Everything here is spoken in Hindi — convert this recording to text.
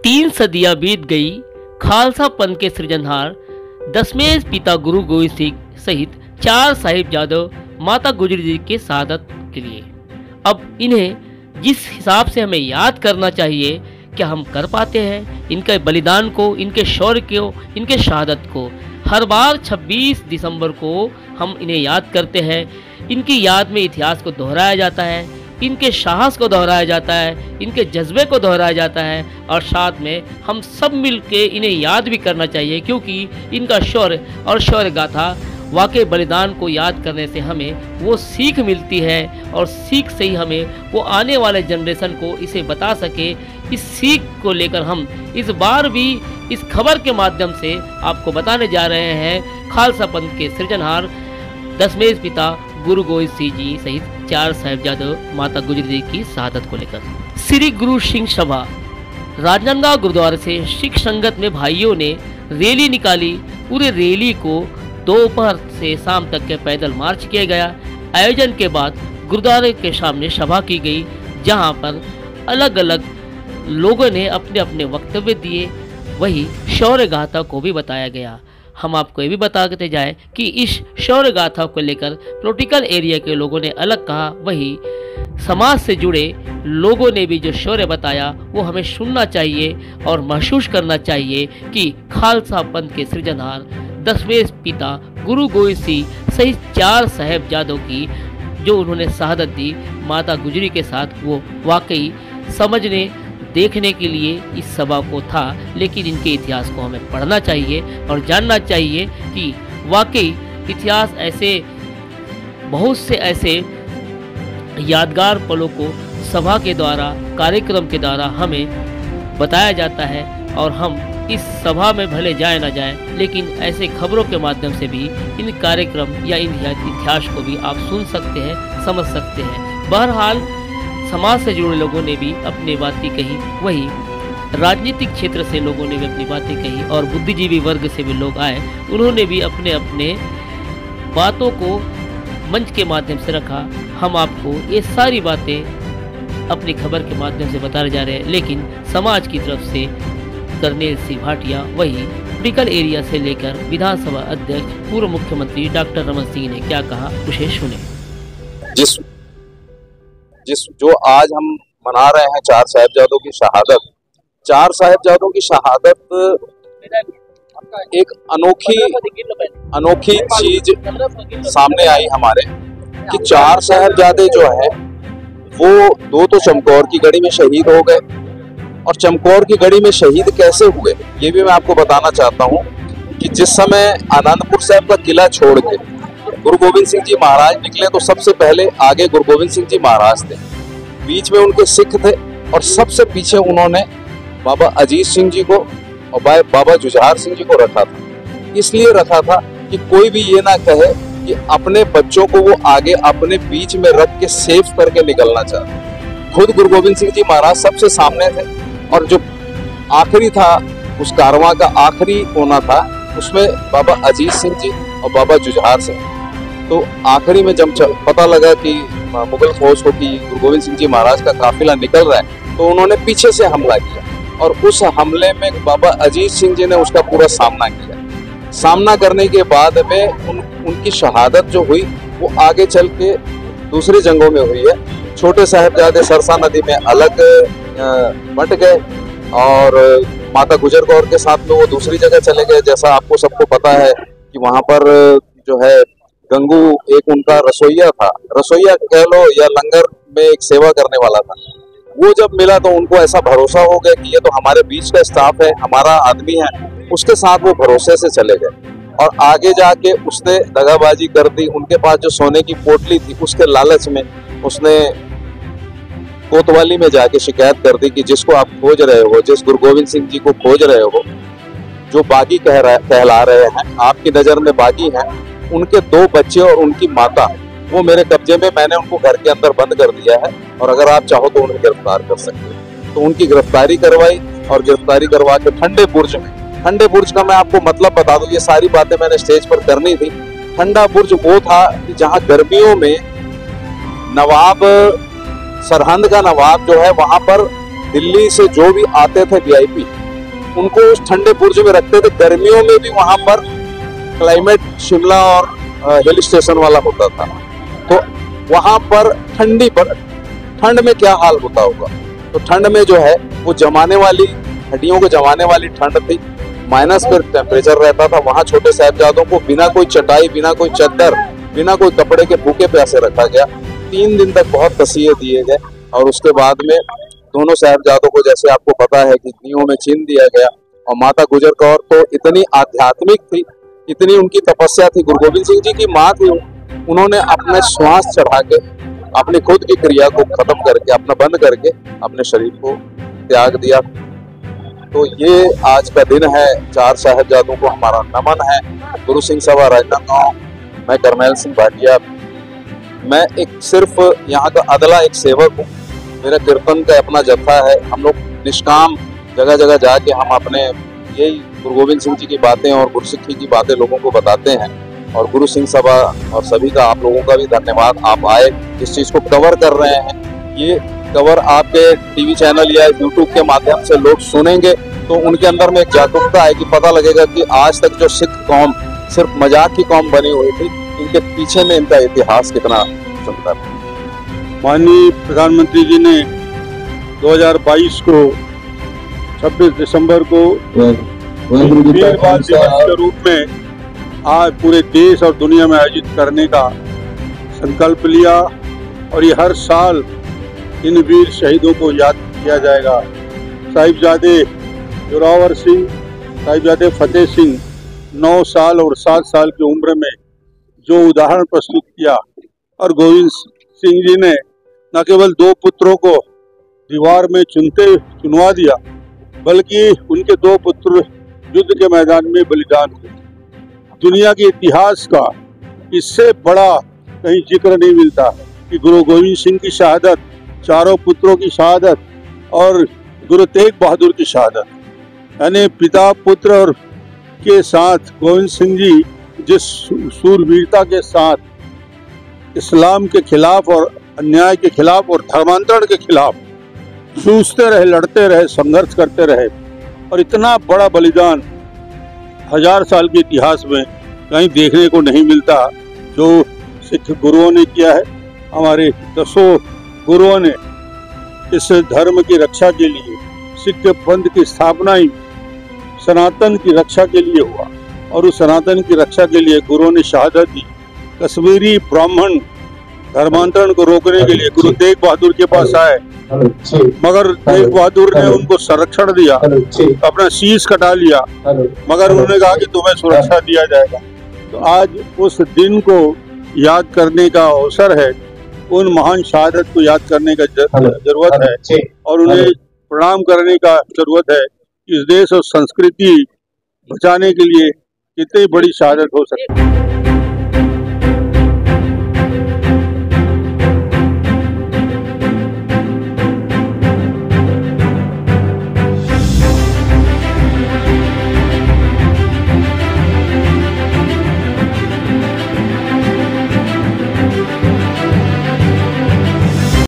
3 सदियां बीत गई, खालसा पंथ के सृजनहार दशमेश पिता गुरु गोविंद सिंह सहित 4 साहिबजादों माता गुजरी जी के शहादत के लिए। अब इन्हें जिस हिसाब से हमें याद करना चाहिए, क्या हम कर पाते हैं? इनके बलिदान को, इनके शौर्य को, इनके शहादत को हर बार 26 दिसंबर को हम इन्हें याद करते हैं। इनकी याद में इतिहास को दोहराया जाता है, इनके साहस को दोहराया जाता है, इनके जज्बे को दोहराया जाता है और साथ में हम सब मिलके इन्हें याद भी करना चाहिए, क्योंकि इनका शौर्य और शौर्य गाथा वाकई बलिदान को याद करने से हमें वो सीख मिलती है और सीख से ही हमें वो आने वाले जनरेशन को इसे बता सके। इस सीख को लेकर हम इस बार भी इस खबर के माध्यम से आपको बताने जा रहे हैं खालसा पंथ के सृजनहार दशमेश पिता गुरु गोविंद सिंह जी सहित 4 साहिबजादों माता गुजरी जी की शहादत को लेकर। श्री गुरु सिंह सभा राजनांदगांव गुरुद्वारे से सिख संगत में भाइयों ने रैली निकाली। पूरे रैली को दोपहर से शाम तक के पैदल मार्च किया गया। आयोजन के बाद गुरुद्वारे के सामने सभा की गई, जहां पर अलग अलग लोगों ने अपने अपने वक्तव्य दिए। वही शौर्य गाथा को भी बताया गया। हम आपको ये भी बताते जाए कि इस शौर्य गाथा को लेकर पॉलिटिकल एरिया के लोगों ने अलग कहा, वही समाज से जुड़े लोगों ने भी जो शौर्य बताया वो हमें सुनना चाहिए और महसूस करना चाहिए कि खालसा पंथ के सृजनहार दशमेश पिता गुरु गोविंद सिंह सहित 4 साहिबजादों की जो उन्होंने शहादत दी माता गुजरी के साथ, वो वाकई समझने देखने के लिए इस सभा को था। लेकिन इनके इतिहास को हमें पढ़ना चाहिए और जानना चाहिए कि वाकई इतिहास ऐसे बहुत से ऐसे यादगार पलों को सभा के द्वारा, कार्यक्रम के द्वारा हमें बताया जाता है और हम इस सभा में भले जाए ना जाए, लेकिन ऐसे खबरों के माध्यम से भी इन कार्यक्रम या इन इतिहास को भी आप सुन सकते हैं, समझ सकते हैं। बहरहाल समाज से जुड़े लोगों ने भी अपनी बातें कही, वही राजनीतिक क्षेत्र से लोगों ने भी अपनी बातें कही और बुद्धिजीवी वर्ग से भी लोग आए, उन्होंने भी अपने अपने बातों को मंच के माध्यम से रखा। हम आपको ये सारी बातें अपनी खबर के माध्यम से बताने जा रहे हैं, लेकिन समाज की तरफ से कर्नेल सिंह भाटिया, वही पॉलिटिकल एरिया से लेकर विधानसभा अध्यक्ष पूर्व मुख्यमंत्री डॉक्टर रमन सिंह ने क्या कहा, उसे सुने। जिस जो आज हम मना रहे हैं 4 साहिबजादों की शहादत, 4 साहिबजादों की शहादत एक अनोखी चीज सामने आई हमारे कि 4 साहिबजादे जो है वो 2 तो चमकौर की गढ़ी में शहीद हो गए, और चमकौर की गढ़ी में शहीद कैसे हुए ये भी मैं आपको बताना चाहता हूँ कि जिस समय आनंदपुर साहिब का किला छोड़ के गुरु गोविंद सिंह जी महाराज निकले, तो सबसे पहले आगे गुरु गोविंद सिंह जी महाराज थे, बीच में उनके सिख थे और सबसे पीछे उन्होंने बाबा अजीत सिंह जी को और बाबा जुझार सिंह जी को रखा था। इसलिए रखा था कि कोई भी ये ना कहे कि अपने बच्चों को वो आगे अपने बीच में रख के सेफ करके निकलना चाहते। खुद गुरु गोविंद सिंह जी महाराज सबसे सामने थे और जो आखिरी था, उस कारवां का आखिरी होना था, उसमें बाबा अजीत सिंह जी और बाबा जुझार सिंह। तो आखिरी में जब पता लगा कि मुगल फौज को कि गुरु गोविंद सिंह जी महाराज का काफिला निकल रहा है, तो उन्होंने पीछे से हमला किया और उस हमले में बाबा अजीत सिंह जी ने उसका पूरा सामना किया। सामना करने के बाद में उनकी शहादत जो हुई वो आगे चल के दूसरी जंगों में हुई है। छोटे साहिबजादे सरसा नदी में अलग बट गए और माता गुजर कौर के साथ में वो दूसरी जगह चले गए। जैसा आपको सबको पता है कि वहां पर जो है गंगू एक उनका रसोइया था, रसोइया कह लो या लंगर में एक सेवा करने वाला था। वो जब मिला तो उनको ऐसा भरोसा हो गया कि ये तो हमारे बीच का स्टाफ है, हमारा आदमी है, उसके साथ वो भरोसे से चले गए और आगे जाके उसने दगाबाजी कर दी। उनके पास जो सोने की पोटली थी उसके लालच में उसने कोतवाली में जाके शिकायत कर दी कि जिसको आप खोज रहे हो, जिस गुरु गोविंद सिंह जी को खोज रहे हो, जो बागी कहला रहे हैं, आपकी नजर में बागी हैं, उनके 2 बच्चे और उनकी माता वो मेरे कब्जे में, मैंने उनको घर के अंदर बंद कर दिया है और अगर आप चाहो तो उन्हें गिरफ्तार कर सकते हो। तो उनकी गिरफ्तारी करवाई और गिरफ्तारी करवा के ठंडे बुर्ज का मैं आपको मतलब बता दूं, ये सारी बातें मैंने स्टेज पर करनी थी। ठंडा बुर्ज वो था कि जहां गर्मियों में नवाब सरहंद का नवाब जो है वहां पर दिल्ली से जो भी आते थे वीआईपी, उनको उस ठंडे बुर्ज में रखते थे। गर्मियों में भी वहां पर क्लाइमेट शिमला और हिल स्टेशन वाला होता था, तो वहां पर ठंड में क्या हाल होता होगा। तो ठंड में जो है वो जमाने वाली, हड्डियों को जमाने वाली ठंड थी, माइनस पर टेम्परेचर रहता था। वहां छोटे साहिबजादों को बिना कोई चटाई, बिना कोई चद्दर, बिना कोई कपड़े के भूखे प्यासे रखा गया। 3 दिन तक बहुत तसीहे दिए गए और उसके बाद में दोनों साहिबजादों को, जैसे आपको पता है कि नींव में छीन दिया गया। और माता गुजर कौर तो इतनी आध्यात्मिक थी, इतनी उनकी तपस्या थी, गुरु गोविंद सिंह जी की माँ थी, उन्होंने अपने श्वास चढ़ा के अपनी खुद की क्रिया को खत्म करके, अपना बंद करके अपने शरीर को त्याग दिया। तो ये आज का दिन है, 4 साहिबजादों को हमारा नमन है। गुरु सिंह सभा राजनांदगांव, मैं करमैल सिंह भाटिया, मैं एक सिर्फ यहाँ का अदला एक सेवक हूँ। मेरा कीर्तन का अपना जत्था है। हम लोग निष्काम जगह जगह जाके हम अपने यही गुरु गोविंद सिंह जी की बातें और गुरसिक्खी की बातें लोगों को बताते हैं। और गुरु सिंह सभा और सभी का, आप लोगों का भी धन्यवाद, आप आए इस चीज़ को कवर कर रहे हैं। ये कवर आपके टीवी चैनल या यूट्यूब के माध्यम से लोग सुनेंगे तो उनके अंदर में एक जागरूकता आएगी, पता लगेगा कि आज तक जो सिख कौम सिर्फ मजाक की कौम बनी हुई थी, इनके पीछे में इनका इतिहास कितना सुंदर है। माननीय प्रधानमंत्री जी ने 2022 को 26 दिसंबर को वीरवार दिवस के रूप में आज पूरे देश और दुनिया में आयोजित करने का संकल्प लिया। और ये हर साल इन वीर शहीदों को याद किया जाएगा। साहिबजादे जोरावर सिंह, साहिबजादे फतेह सिंह 9 साल और 7 साल की उम्र में जो उदाहरण प्रस्तुत किया, और गोविंद सिंह जी ने न केवल 2 पुत्रों को दीवार में चुनवा दिया, बल्कि उनके 2 पुत्र युद्ध के मैदान में बलिदान हुए। दुनिया के इतिहास का इससे बड़ा कहीं जिक्र नहीं मिलता कि गुरु गोविंद सिंह की शहादत, चारों पुत्रों की शहादत और गुरु तेग बहादुर की शहादत, यानी पिता पुत्र और के साथ गोविंद सिंह जी जिस सूरवीरता के साथ इस्लाम के खिलाफ और अन्याय के खिलाफ और धर्मांतरण के खिलाफ जूझते रहे, लड़ते रहे, संघर्ष करते रहे, और इतना बड़ा बलिदान 1000 साल के इतिहास में कहीं देखने को नहीं मिलता जो सिख गुरुओं ने किया है। हमारे 10 गुरुओं ने इस धर्म की रक्षा के लिए, सिख पंथ की स्थापना ही सनातन की रक्षा के लिए हुआ, और उस सनातन की रक्षा के लिए गुरुओं ने शहादत दी। कश्मीरी ब्राह्मण धर्मांतरण को रोकने के लिए गुरु तेग बहादुर के पास आए, मगर तेग बहादुर ने उनको संरक्षण दिया, अपना शीश कटा लिया, मगर उन्होंने कहा कि तुम्हें सुरक्षा दिया जाएगा। तो आज उस दिन को याद करने का अवसर है, उन महान शहादत को याद करने का जरूरत है, और उन्हें प्रणाम करने का जरूरत है। इस देश और संस्कृति बचाने के लिए कितनी बड़ी शहादत हो सकती है।